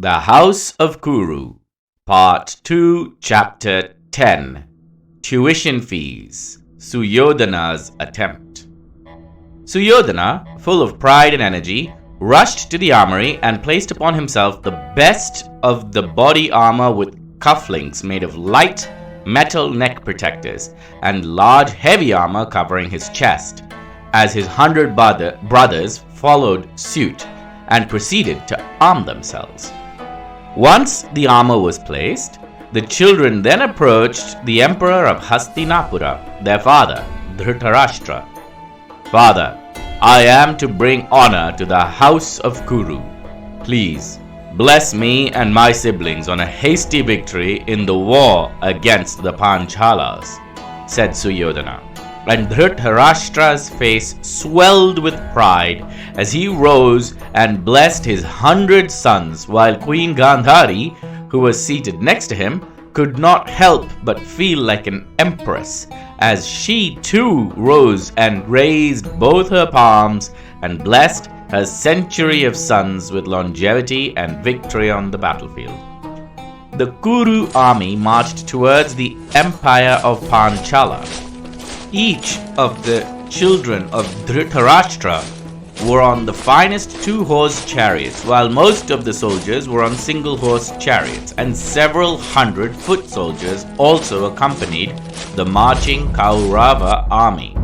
The House of Kuru, Part 2, Chapter 10, Tuition Fees, Suyodhana's Attempt. Suyodhana, full of pride and energy, rushed to the armory and placed upon himself the best of the body armor with cufflinks made of light metal neck protectors and large heavy armor covering his chest, as his 100 brothers followed suit and proceeded to arm themselves. Once the armor was placed, the children then approached the emperor of Hastinapura, their father, Dhritarashtra. "Father, I am to bring honor to the house of Kuru. Please, bless me and my siblings on a hasty victory in the war against the Panchalas," said Suyodhana. And Dhritarashtra's face swelled with pride as he rose and blessed his 100 sons, while Queen Gandhari, who was seated next to him, could not help but feel like an empress, as she too rose and raised both her palms and blessed her century of sons with longevity and victory on the battlefield. The Kuru army marched towards the empire of Panchala. Each of the children of Dhritarashtra were on the finest 2-horse chariots, while most of the soldiers were on single-horse chariots, and several hundred foot soldiers also accompanied the marching Kaurava army.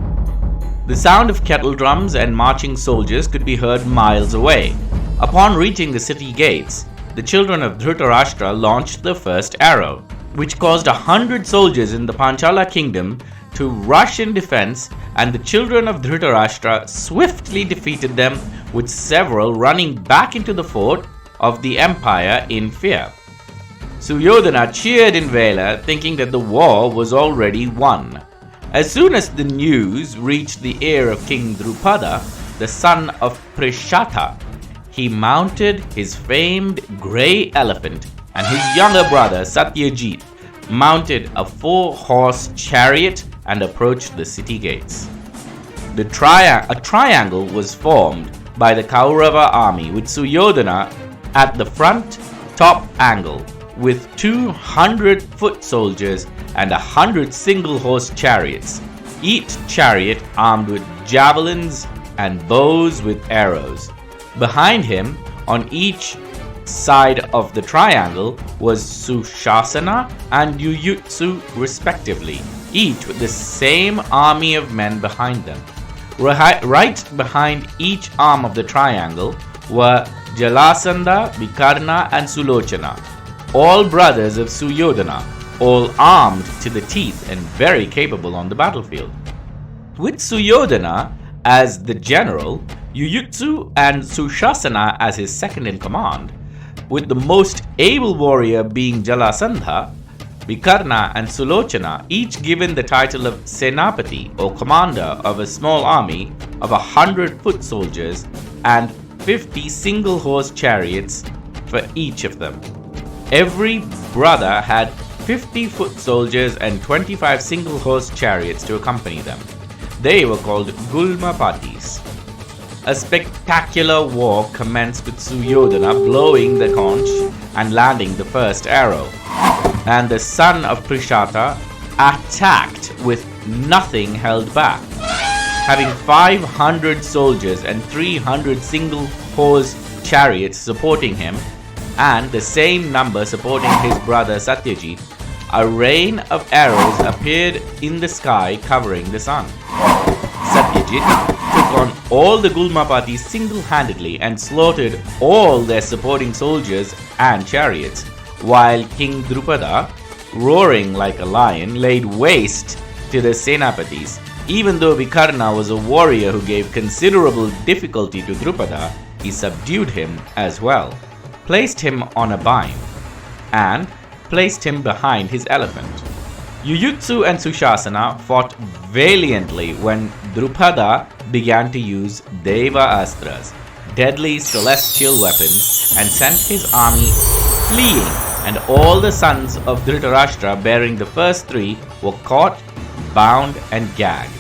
The sound of kettle drums and marching soldiers could be heard miles away. Upon reaching the city gates, the children of Dhritarashtra launched the first arrow, which caused 100 soldiers in the Panchala kingdom to rush in defense, and the children of Dhritarashtra swiftly defeated them, with several running back into the fort of the empire in fear. Suyodhana cheered in valor, thinking that the war was already won. As soon as the news reached the ear of King Drupada, the son of Prishata, he mounted his famed grey elephant, and his younger brother Satyajit mounted a 4-horse chariot and approached the city gates. A triangle was formed by the Kaurava army, with Suyodhana at the front top angle, with 200 foot soldiers and 100 single-horse chariots, each chariot armed with javelins and bows with arrows. Behind him, on each side of the triangle, was Sushasana and Yuyutsu respectively, each with the same army of men behind them. Right behind each arm of the triangle were Jalasandha, Vikarna and Sulochana, all brothers of Suyodhana, all armed to the teeth and very capable on the battlefield. With Suyodhana as the general, Yuyutsu and Sushasana as his second in command, with the most able warrior being Jalasandha, Vikarna and Sulochana, each given the title of Senapati, or commander of a small army of 100 foot soldiers and 50 single-horse chariots for each of them. Every brother had 50 foot soldiers and 25 single-horse chariots to accompany them. They were called Gulmapatis. A spectacular war commenced with Suyodhana blowing the conch and landing the first arrow, and the son of Prishata attacked with nothing held back. Having 500 soldiers and 300 single-horse chariots supporting him, and the same number supporting his brother Satyajit, a rain of arrows appeared in the sky covering the sun. Satyajit took on all the Gulmapatis single-handedly and slaughtered all their supporting soldiers and chariots, while King Drupada, roaring like a lion, laid waste to the Senapatis. Even though Vikarna was a warrior who gave considerable difficulty to Drupada, he subdued him as well, placed him on a bind, and placed him behind his elephant. Yuyutsu and Sushasana fought valiantly when Drupada began to use Deva Astras, deadly celestial weapons, and sent his army fleeing, and all the sons of Dhritarashtra bearing the first 3 were caught, bound and gagged.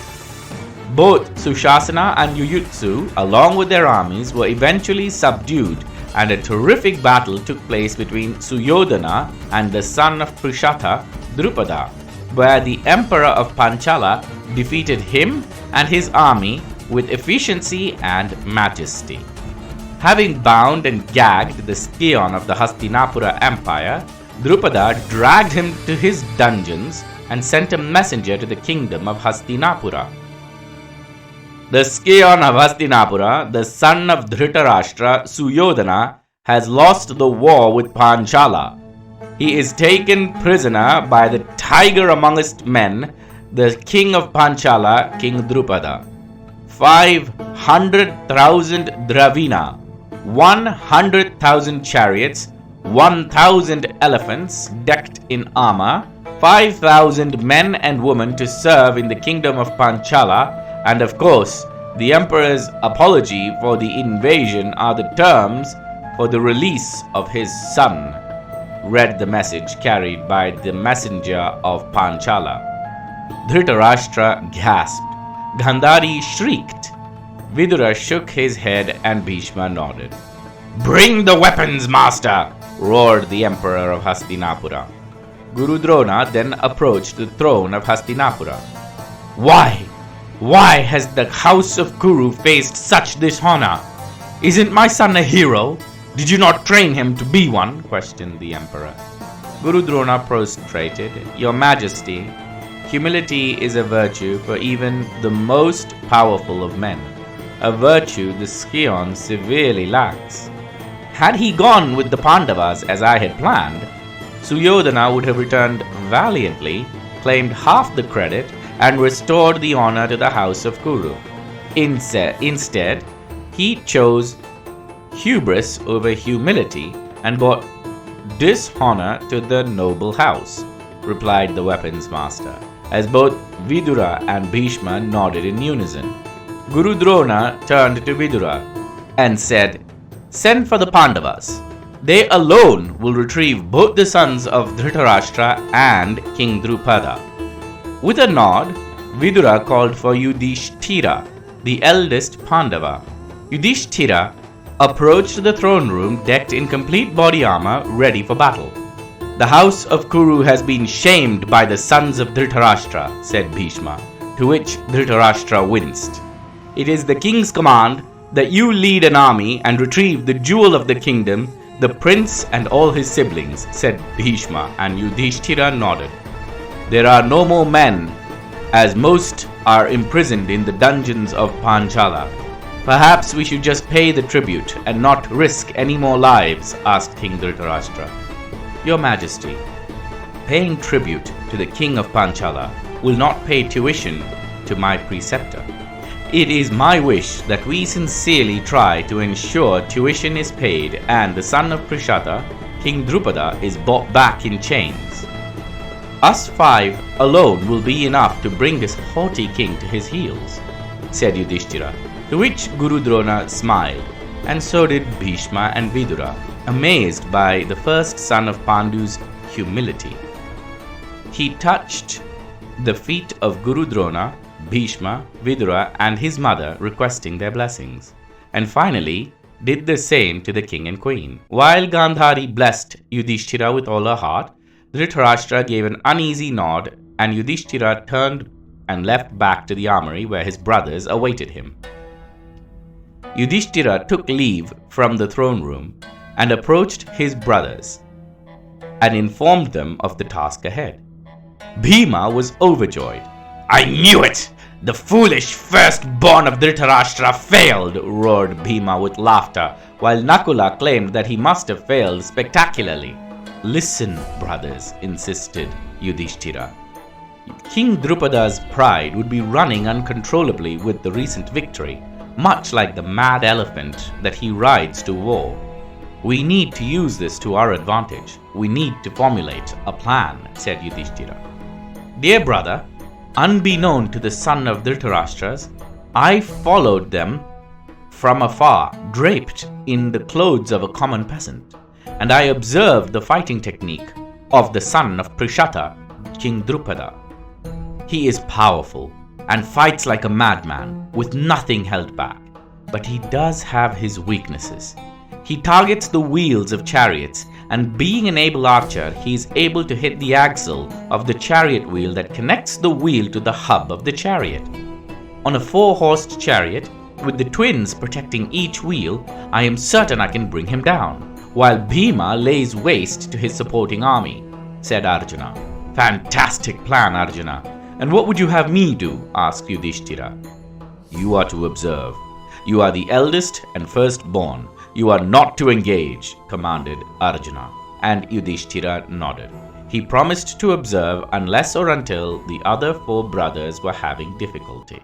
Both Sushasana and Yuyutsu, along with their armies, were eventually subdued and a terrific battle took place between Suyodhana and the son of Prishata, Drupada, where the emperor of Panchala defeated him and his army with efficiency and majesty. Having bound and gagged the scion of the Hastinapura Empire, Drupada dragged him to his dungeons and sent a messenger to the kingdom of Hastinapura. The scion of Hastinapura, the son of Dhritarashtra, Suyodhana, has lost the war with Panchala. He is taken prisoner by the tiger amongst men, the king of Panchala, King Drupada. 500,000 dravina, 100,000 chariots, 1,000 elephants decked in armor, 5,000 men and women to serve in the kingdom of Panchala, and of course, the emperor's apology for the invasion are the terms for the release of his son, read the message carried by the messenger of Panchala. Dhritarashtra gasped. Gandhari shrieked. Vidura shook his head and Bhishma nodded. "Bring the weapons, master!" roared the emperor of Hastinapura. Guru Drona then approached the throne of Hastinapura. Why has the house of Kuru faced such dishonor? Isn't my son a hero? Did you not train him to be one? Questioned the emperor. Guru Drona prostrated. Your Majesty, humility is a virtue for even the most powerful of men, a virtue the scion severely lacks. Had he gone with the Pandavas as I had planned, Suyodhana would have returned valiantly, claimed half the credit, and restored the honor to the house of Kuru. Instead, he chose hubris over humility and brought dishonor to the noble house, replied the weapons master, as both Vidura and Bhishma nodded in unison. Guru Drona turned to Vidura and said, Send for the Pandavas. They alone will retrieve both the sons of Dhritarashtra and King Drupada. With a nod, Vidura called for Yudhishthira, the eldest Pandava. Yudhishthira approached the throne room decked in complete body armor, ready for battle. The house of Kuru has been shamed by the sons of Dhritarashtra, said Bhishma, to which Dhritarashtra winced. It is the king's command that you lead an army and retrieve the jewel of the kingdom, the prince and all his siblings, said Bhishma, and Yudhishthira nodded. There are no more men, as most are imprisoned in the dungeons of Panchala. Perhaps we should just pay the tribute and not risk any more lives, asked King Dhritarashtra. Your Majesty, paying tribute to the king of Panchala will not pay tuition to my preceptor. It is my wish that we sincerely try to ensure tuition is paid and the son of Prishata, King Drupada, is brought back in chains. Us 5 alone will be enough to bring this haughty king to his heels, said Yudhishthira, to which Guru Drona smiled, and so did Bhishma and Vidura, amazed by the first son of Pandu's humility. He touched the feet of Guru Drona, Bhishma, Vidura and his mother, requesting their blessings, and finally did the same to the king and queen. While Gandhari blessed Yudhishthira with all her heart, Dhritarashtra gave an uneasy nod and Yudhishthira turned and left back to the armory where his brothers awaited him. Yudhishthira took leave from the throne room and approached his brothers and informed them of the task ahead. Bhima was overjoyed. I knew it! The foolish firstborn of Dhritarashtra failed, roared Bhima with laughter, while Nakula claimed that he must have failed spectacularly. Listen, brothers, insisted Yudhishthira. King Drupada's pride would be running uncontrollably with the recent victory, much like the mad elephant that he rides to war. We need to use this to our advantage. We need to formulate a plan, said Yudhishthira. Dear brother, unbeknown to the son of Dhritarashtra, I followed them from afar, draped in the clothes of a common peasant, and I observed the fighting technique of the son of Prishata, King Drupada. He is powerful and fights like a madman, with nothing held back, but he does have his weaknesses. He targets the wheels of chariots, and being an able archer, he is able to hit the axle of the chariot wheel that connects the wheel to the hub of the chariot. On a 4-horsed chariot, with the twins protecting each wheel, I am certain I can bring him down, while Bhima lays waste to his supporting army, said Arjuna. Fantastic plan, Arjuna. And what would you have me do? Asked Yudhishthira. You are to observe. You are the eldest and firstborn. You are not to engage, commanded Arjuna. And Yudhishthira nodded. He promised to observe unless or until the other 4 brothers were having difficulty.